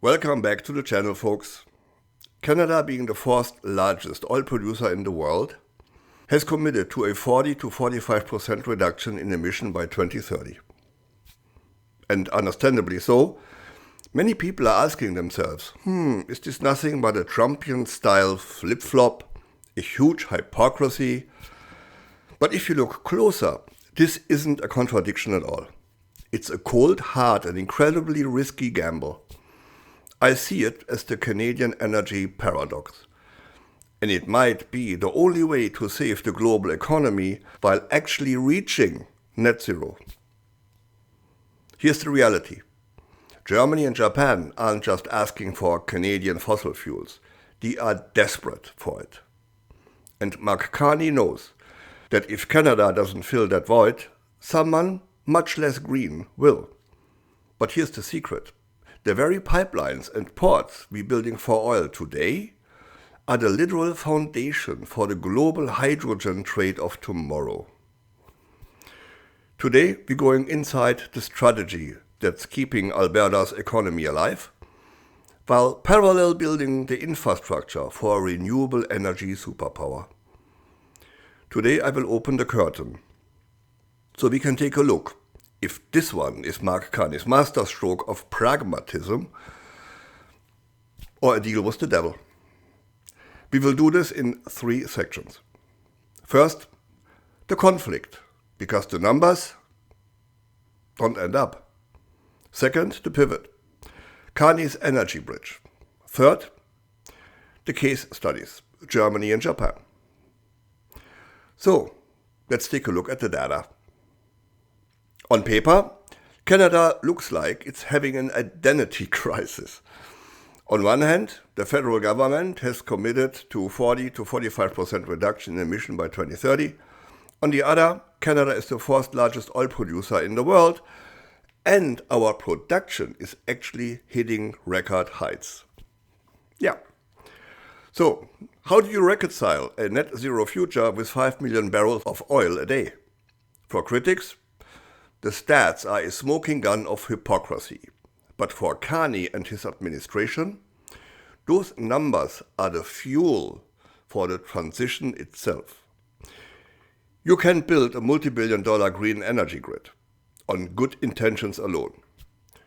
Welcome back to the channel, folks. Canada, being the fourth largest oil producer in the world, has committed to a 40 to 45% reduction in emission by 2030. And understandably so, many people are asking themselves, is this nothing but a Trumpian-style flip-flop, a huge hypocrisy? But if you look closer, this isn't a contradiction at all. It's a cold, hard, and incredibly risky gamble. I see it as the Canadian energy paradox. And it might be the only way to save the global economy while actually reaching net zero. Here's the reality. Germany and Japan aren't just asking for Canadian fossil fuels. They are desperate for it. And Mark Carney knows that if Canada doesn't fill that void, someone much less green will. But here's the secret. The very pipelines and ports we're building for oil today are the literal foundation for the global hydrogen trade of tomorrow. Today we're going inside the strategy that's keeping Alberta's economy alive, while parallel building the infrastructure for a renewable energy superpower. Today I will open the curtain, so we can take a look if this one is Mark Carney's masterstroke of pragmatism or a deal with the devil. We will do this in 3 sections. First, the conflict, because the numbers don't end up. Second, the pivot, Carney's energy bridge. Third, the case studies, Germany and Japan. So, let's take a look at the data. On paper, Canada looks like it's having an identity crisis. On one hand, the federal government has committed to 40 to 45% reduction in emission by 2030. On the other, Canada is the fourth largest oil producer in the world, and our production is actually hitting record heights. Yeah. So, how do you reconcile a net zero future with 5 million barrels of oil a day? For critics, the stats are a smoking gun of hypocrisy. But for Carney and his administration, those numbers are the fuel for the transition itself. You can build a multi-billion-dollar green energy grid on good intentions alone.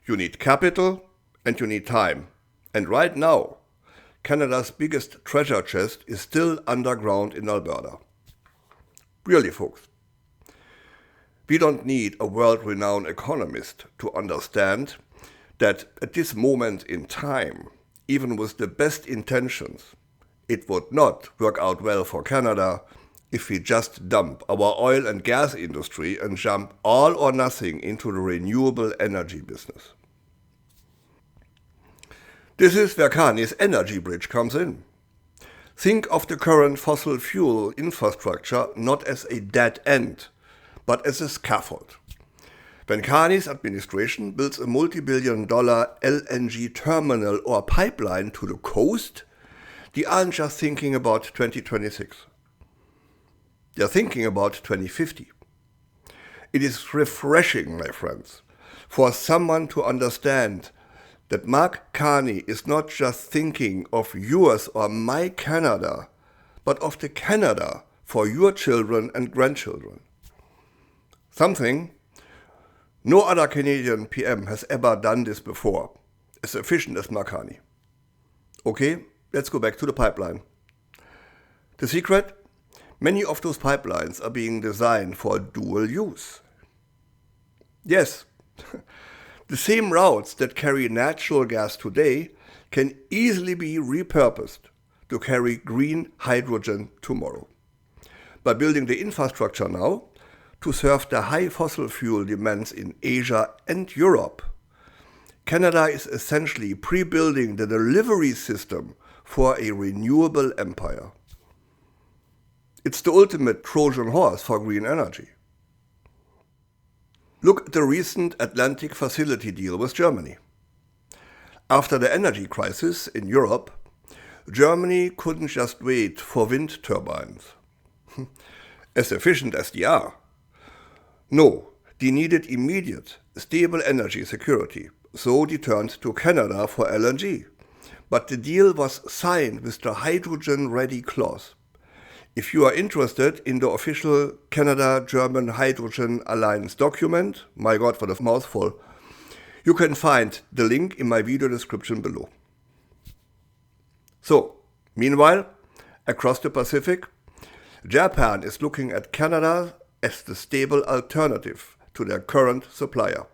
You need capital and you need time. And right now, Canada's biggest treasure chest is still underground in Alberta. Really, folks. We don't need a world-renowned economist to understand that at this moment in time, even with the best intentions, it would not work out well for Canada if we just dump our oil and gas industry and jump all or nothing into the renewable energy business. This is where Carney's energy bridge comes in. Think of the current fossil fuel infrastructure not as a dead end, but as a scaffold. When Carney's administration builds a multi-billion-dollar LNG terminal or pipeline to the coast, they aren't just thinking about 2026. They're thinking about 2050. It is refreshing, my friends, for someone to understand that Mark Carney is not just thinking of yours or my Canada, but of the Canada for your children and grandchildren. Something no other Canadian PM has ever done this before, as efficient as Mark Carney. Okay, let's go back to the pipeline. The secret? Many of those pipelines are being designed for dual use. Yes, the same routes that carry natural gas today can easily be repurposed to carry green hydrogen tomorrow. By building the infrastructure now, to serve the high fossil fuel demands in Asia and Europe, Canada is essentially pre-building the delivery system for a renewable empire. It's the ultimate Trojan horse for green energy. Look at the recent Atlantic facility deal with Germany. After the energy crisis in Europe, Germany couldn't just wait for wind turbines. As efficient as they are. No, they needed immediate, stable energy security, so they turned to Canada for LNG. But the deal was signed with the hydrogen-ready clause. If you are interested in the official Canada-German Hydrogen Alliance document, my God, what a mouthful, you can find the link in my video description below. So, meanwhile, across the Pacific, Japan is looking at Canada as the stable alternative to their current supplier.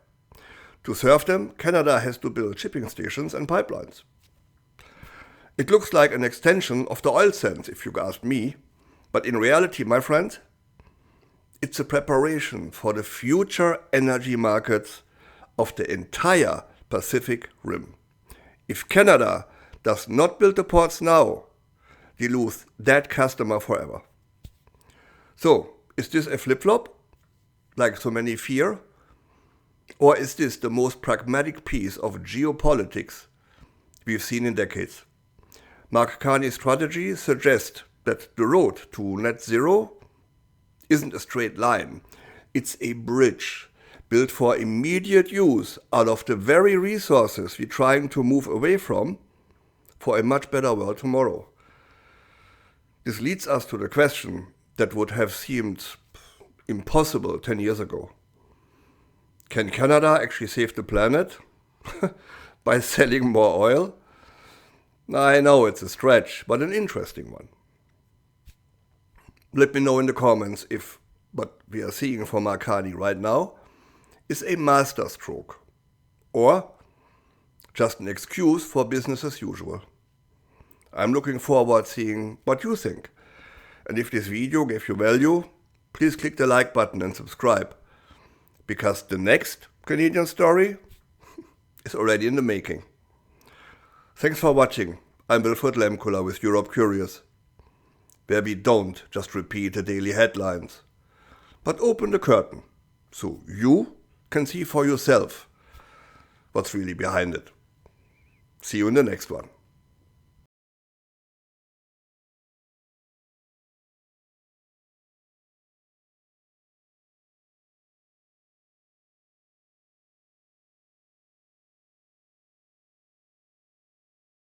To serve them, Canada has to build shipping stations and pipelines. It looks like an extension of the oil sands, if you ask me, but in reality, my friend, it's a preparation for the future energy markets of the entire Pacific Rim. If Canada does not build the ports now, they lose that customer forever. So, is this a flip-flop, like so many fear? Or is this the most pragmatic piece of geopolitics we've seen in decades? Mark Carney's strategy suggests that the road to net zero isn't a straight line. It's a bridge built for immediate use out of the very resources we're trying to move away from for a much better world tomorrow. This leads us to the question that would have seemed impossible 10 years ago. Can Canada actually save the planet by selling more oil? I know it's a stretch, but an interesting one. Let me know in the comments if what we are seeing from Mark Carney right now is a masterstroke or just an excuse for business as usual. I'm looking forward to seeing what you think. And if this video gave you value, please click the like button and subscribe, because the next Canadian story is already in the making. Thanks for watching. I'm Wilfried Lemkula with Europe Curious, where we don't just repeat the daily headlines, but open the curtain so you can see for yourself what's really behind it. See you in the next one.